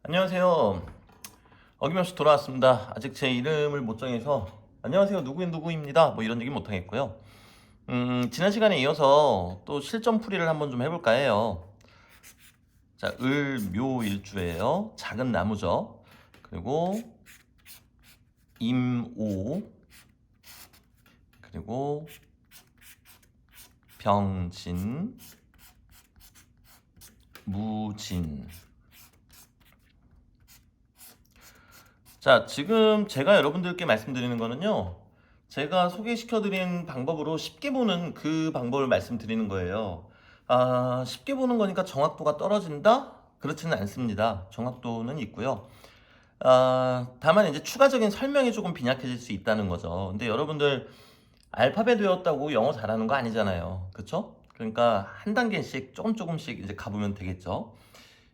안녕하세요. 어김없이 돌아왔습니다. 아직 제 이름을 못 정해서 안녕하세요 누구입니다 뭐 이런 얘기 못 하겠고요. 지난 시간에 이어서 또 실전풀이를 한번 좀 해볼까 해요. 자, 을묘일주예요. 작은 나무죠. 그리고 임오, 그리고 병진, 무진. 자, 지금 제가 여러분들께 말씀드리는 거는요, 제가 소개시켜드린 방법으로 쉽게 보는 그 방법을 말씀드리는 거예요. 쉽게 보는 거니까 정확도가 떨어진다? 그렇지는 않습니다. 정확도는 있고요. 다만 이제 추가적인 설명이 조금 빈약해질 수 있다는 거죠. 근데 여러분들 알파벳 외웠다고 영어 잘하는 거 아니잖아요. 그쵸? 그러니까 한 단계씩 조금씩 이제 가보면 되겠죠.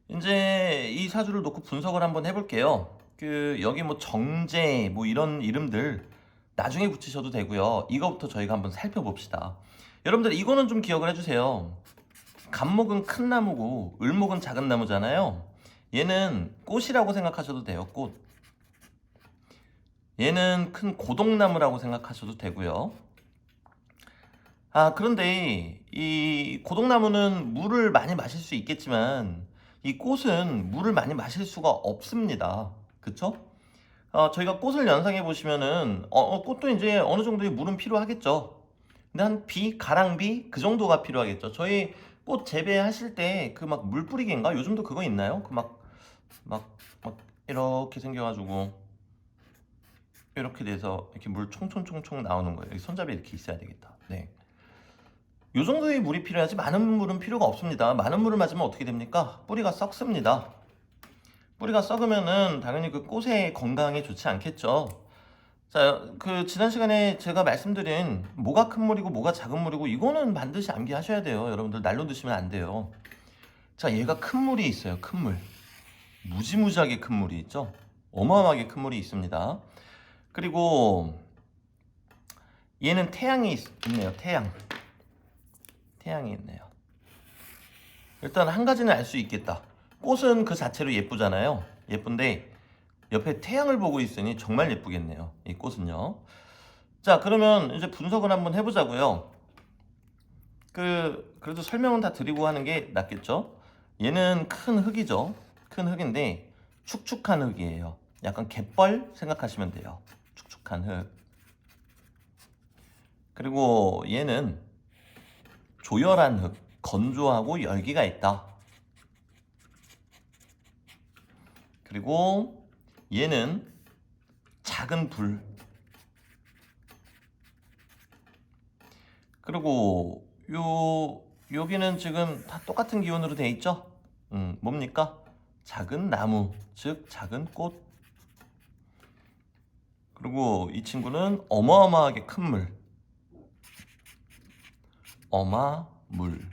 이제 이 사주를 놓고 분석을 한번 해볼게요. 여기 뭐 정제 뭐 이런 이름들 나중에 붙이셔도 되고요. 이거부터 저희가 한번 살펴봅시다. 여러분들 이거는 좀 기억을 해주세요. 갑목은 큰 나무고 을목은 작은 나무잖아요. 얘는 꽃이라고 생각하셔도 돼요. 꽃. 얘는 큰 고동나무라고 생각하셔도 되고요. 그런데 이 고동나무는 물을 많이 마실 수 있겠지만 이 꽃은 물을 많이 마실 수가 없습니다. 그쵸? 저희가 꽃을 연상해 보시면은 꽃도 이제 어느 정도의 물은 필요하겠죠. 근데 한 가랑비 그 정도가 필요하겠죠. 저희 꽃 재배하실 때 그 막 물 뿌리기인가? 요즘도 그거 있나요? 막 이렇게 생겨가지고 이렇게 돼서 이렇게 물 총총총총 나오는 거예요. 여기 손잡이 이렇게 있어야 되겠다. 네. 요 정도의 물이 필요하지 많은 물은 필요가 없습니다. 많은 물을 맞으면 어떻게 됩니까? 뿌리가 썩습니다. 뿌리가 썩으면은 당연히 그 꽃의 건강에 좋지 않겠죠. 자, 지난 시간에 제가 말씀드린 뭐가 큰 물이고 뭐가 작은 물이고 이거는 반드시 암기하셔야 돼요. 여러분들 날로 드시면 안 돼요. 자, 얘가 큰 물이 있어요. 큰 물. 무지무지하게 큰 물이 있죠. 어마어마하게 큰 물이 있습니다. 그리고 얘는 있네요. 태양이 있네요. 일단 한 가지는 알 수 있겠다. 꽃은 그 자체로 예쁘잖아요. 예쁜데 옆에 태양을 보고 있으니 정말 예쁘겠네요. 이 꽃은요. 자, 그러면 이제 분석을 한번 해보자고요. 그래도 설명은 다 드리고 하는 게 낫겠죠? 얘는 큰 흙이죠. 큰 흙인데 축축한 흙이에요. 약간 갯벌 생각하시면 돼요. 축축한 흙. 그리고 얘는 조열한 흙, 건조하고 열기가 있다. 그리고 얘는 작은 불. 그리고 여기는 지금 다 똑같은 기온으로 돼 있죠? 뭡니까? 작은 나무, 즉 작은 꽃. 그리고 이 친구는 어마어마하게 큰 물. 어마물.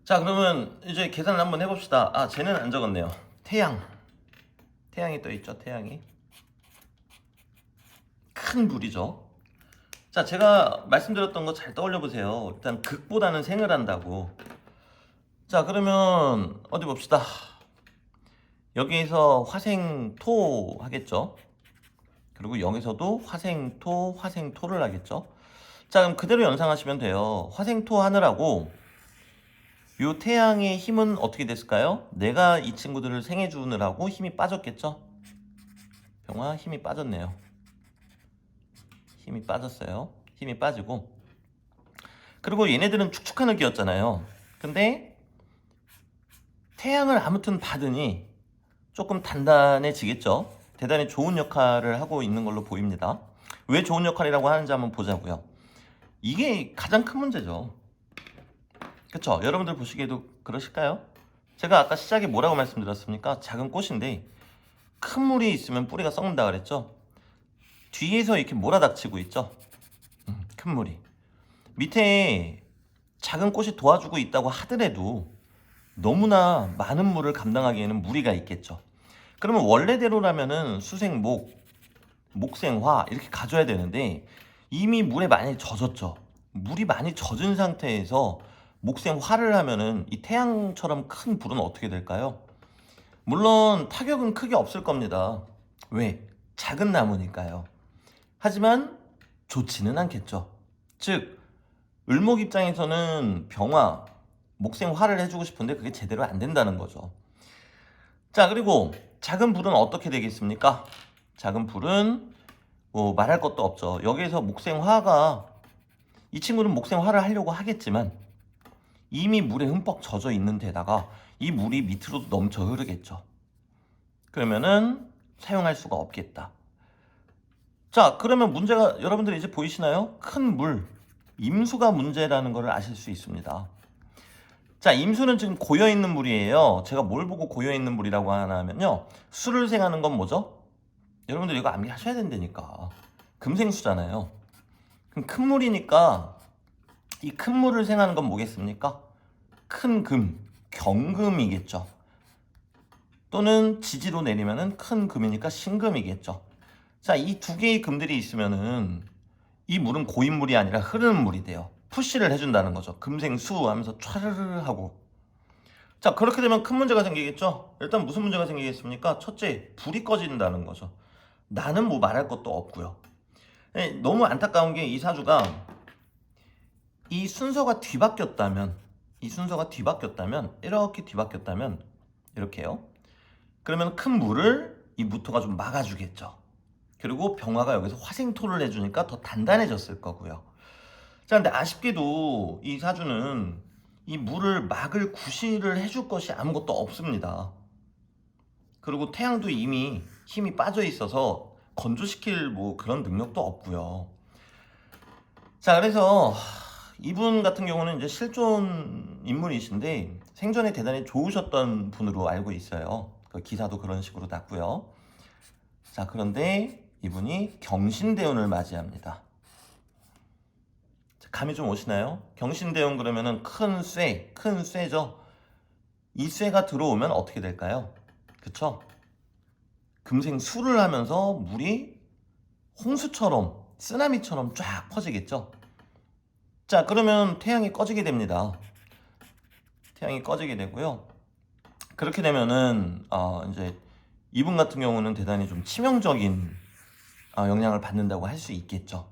자, 그러면 이제 계산을 한번 해봅시다. 쟤는 안 적었네요. 태양이 떠 있죠, 태양이. 큰 불이죠. 자, 제가 말씀드렸던 거 잘 떠올려 보세요. 일단 극보다는 생을 한다고. 자, 그러면 어디 봅시다. 여기에서 화생토 하겠죠. 그리고 여기서도 화생토를 하겠죠. 자, 그럼 그대로 연상하시면 돼요. 화생토 하느라고 요 태양의 힘은 어떻게 됐을까요? 내가 이 친구들을 생해주느라고 힘이 빠졌겠죠? 병화 힘이 빠졌네요. 힘이 빠졌어요. 힘이 빠지고. 그리고 얘네들은 축축한 흙이었잖아요. 근데 태양을 아무튼 받으니 조금 단단해지겠죠. 대단히 좋은 역할을 하고 있는 걸로 보입니다. 왜 좋은 역할이라고 하는지 한번 보자고요. 이게 가장 큰 문제죠. 그쵸? 여러분들 보시기에도 그러실까요? 제가 아까 시작에 뭐라고 말씀드렸습니까? 작은 꽃인데 큰 물이 있으면 뿌리가 썩는다 그랬죠? 뒤에서 이렇게 몰아닥치고 있죠? 큰 물이. 밑에 작은 꽃이 도와주고 있다고 하더라도 너무나 많은 물을 감당하기에는 무리가 있겠죠. 그러면 원래대로라면은 수생목, 목생화 이렇게 가져야 되는데 이미 물에 많이 젖었죠. 물이 많이 젖은 상태에서 목생화를 하면은 이 태양처럼 큰 불은 어떻게 될까요? 물론 타격은 크게 없을 겁니다. 왜? 작은 나무니까요. 하지만 좋지는 않겠죠. 즉, 을목 입장에서는 병화, 목생화를 해주고 싶은데 그게 제대로 안 된다는 거죠. 자, 그리고 작은 불은 어떻게 되겠습니까? 작은 불은 뭐 말할 것도 없죠. 여기에서 목생화가, 이 친구는 목생화를 하려고 하겠지만 이미 물에 흠뻑 젖어 있는 데다가 이 물이 밑으로 넘쳐 흐르겠죠. 그러면은 사용할 수가 없겠다. 자, 그러면 문제가 여러분들 이제 보이시나요? 큰 물, 임수가 문제라는 것을 아실 수 있습니다. 자, 임수는 지금 고여있는 물이에요. 제가 뭘 보고 고여있는 물이라고 하냐면요, 수를 생하는 건 뭐죠? 여러분들 이거 암기하셔야 된다니까. 금생수잖아요. 그럼 큰 물이니까 이 큰 물을 생하는 건 뭐겠습니까? 큰 금, 경금이겠죠. 또는 지지로 내리면은 큰 금이니까 신금이겠죠. 자, 이 두 개의 금들이 있으면은 이 물은 고인 물이 아니라 흐르는 물이 돼요. 푸시를 해준다는 거죠. 금생수 하면서 촤르르 하고. 자, 그렇게 되면 큰 문제가 생기겠죠. 일단 무슨 문제가 생기겠습니까? 첫째, 불이 꺼진다는 거죠. 나는 뭐 말할 것도 없고요. 너무 안타까운 게 이 사주가 이 순서가 뒤바뀌었다면, 이렇게 뒤바뀌었다면 이렇게요. 그러면 큰 물을 이 무토가 좀 막아주겠죠. 그리고 병화가 여기서 화생토를 해주니까 더 단단해졌을 거고요. 자, 근데 아쉽게도 이 사주는 이 물을 막을 구실을 해줄 것이 아무것도 없습니다. 그리고 태양도 이미 힘이 빠져 있어서 건조시킬 뭐 그런 능력도 없고요. 자, 그래서 이분 같은 경우는 이제 실존 인물이신데 생전에 대단히 좋으셨던 분으로 알고 있어요. 그 기사도 그런 식으로 났고요. 자, 그런데 이분이 경신대운을 맞이합니다. 자, 감이 좀 오시나요? 경신대운 그러면은 큰 쇠죠. 이 쇠가 들어오면 어떻게 될까요? 그쵸? 금생수를 하면서 물이 홍수처럼, 쓰나미처럼 쫙 퍼지겠죠? 자, 그러면 태양이 꺼지게 됩니다. 태양이 꺼지게 되고요. 그렇게 되면은 이제 이분 같은 경우는 대단히 좀 치명적인 영향을 받는다고 할 수 있겠죠.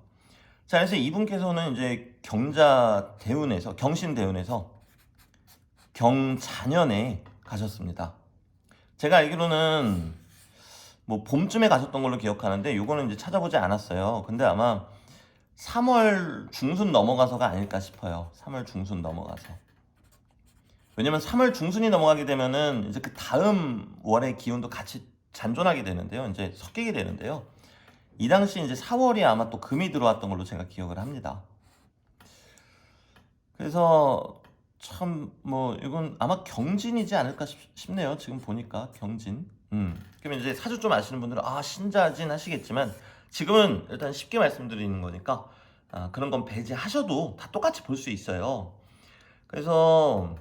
자, 그래서 이분께서는 이제 경신대운에서 경자년에 가셨습니다. 제가 알기로는 뭐 봄쯤에 가셨던 걸로 기억하는데 요거는 이제 찾아보지 않았어요. 근데 아마 3월 중순 넘어가서가 아닐까 싶어요. 3월 중순 넘어가서. 왜냐면 3월 중순이 넘어가게 되면은 이제 그 다음 월의 기운도 같이 잔존하게 되는데요. 이제 섞이게 되는데요. 이 당시 이제 4월이 아마 또 금이 들어왔던 걸로 제가 기억을 합니다. 그래서 참 뭐 이건 아마 경진이지 않을까 싶네요. 지금 보니까 경진. 그러면 이제 사주 좀 아시는 분들은 신자진 하시겠지만 지금은 일단 쉽게 말씀드리는 거니까 그런 건 배제하셔도 다 똑같이 볼 수 있어요. 그래서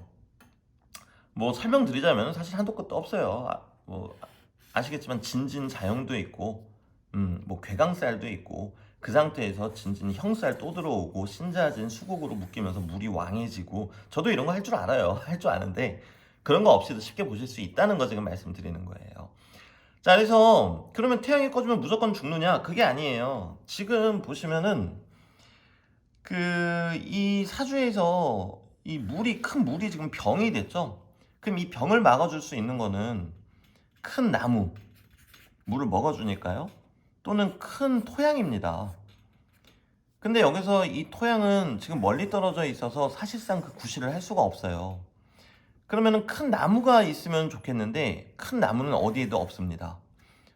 뭐 설명드리자면 사실 한도 끝도 없어요. 뭐 아시겠지만 진진자형도 있고 뭐 괴강쌀도 있고 그 상태에서 진진 형쌀 또 들어오고 신자진 수국으로 묶이면서 물이 왕해지고 저도 이런 거 할 줄 알아요. 할 줄 아는데 그런 거 없이도 쉽게 보실 수 있다는 거 지금 말씀드리는 거예요. 자, 그래서 그러면 태양이 꺼지면 무조건 죽느냐? 그게 아니에요. 지금 보시면은 이 사주에서 이 물이 큰 물이 지금 병이 됐죠. 그럼 이 병을 막아줄 수 있는 거는 큰 나무, 물을 먹어주니까요. 또는 큰 토양입니다. 근데 여기서 이 토양은 지금 멀리 떨어져 있어서 사실상 그 구실을 할 수가 없어요. 그러면은 큰 나무가 있으면 좋겠는데 큰 나무는 어디에도 없습니다.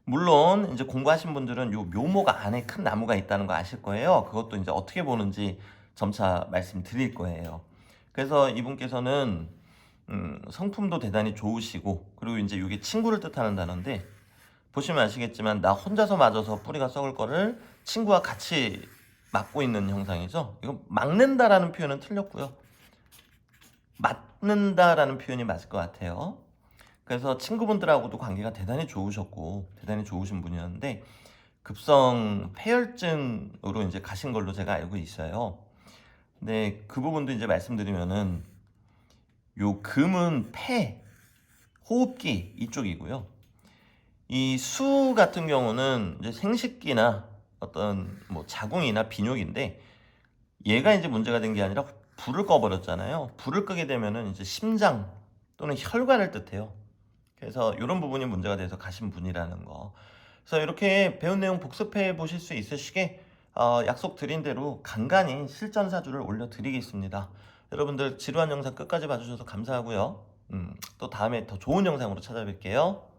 물론 이제 공부하신 분들은 요 묘목 안에 큰 나무가 있다는 거 아실 거예요. 그것도 이제 어떻게 보는지 점차 말씀드릴 거예요. 그래서 이분께서는 성품도 대단히 좋으시고 그리고 이제 이게 친구를 뜻하는 단어인데 보시면 아시겠지만 나 혼자서 맞아서 뿌리가 썩을 거를 친구와 같이 막고 있는 형상이죠. 이거 막는다라는 표현은 틀렸고요. 맞는다라는 표현이 맞을 것 같아요. 그래서 친구분들하고도 관계가 대단히 좋으셨고 대단히 좋으신 분이었는데 급성 폐혈증으로 이제 가신 걸로 제가 알고 있어요. 근데 그 부분도 이제 말씀드리면은 요 금은 폐 호흡기 이쪽이고요. 이 수 같은 경우는 이제 생식기나 어떤 뭐 자궁이나 비뇨기인데 얘가 이제 문제가 된 게 아니라 불을 꺼버렸잖아요. 불을 끄게 되면은 이제 심장 또는 혈관을 뜻해요. 그래서 이런 부분이 문제가 돼서 가신 분이라는 거. 그래서 이렇게 배운 내용 복습해 보실 수 있으시게 약속 드린 대로 간간히 실전 사주를 올려드리겠습니다. 여러분들 지루한 영상 끝까지 봐주셔서 감사하고요. 또 다음에 더 좋은 영상으로 찾아뵐게요.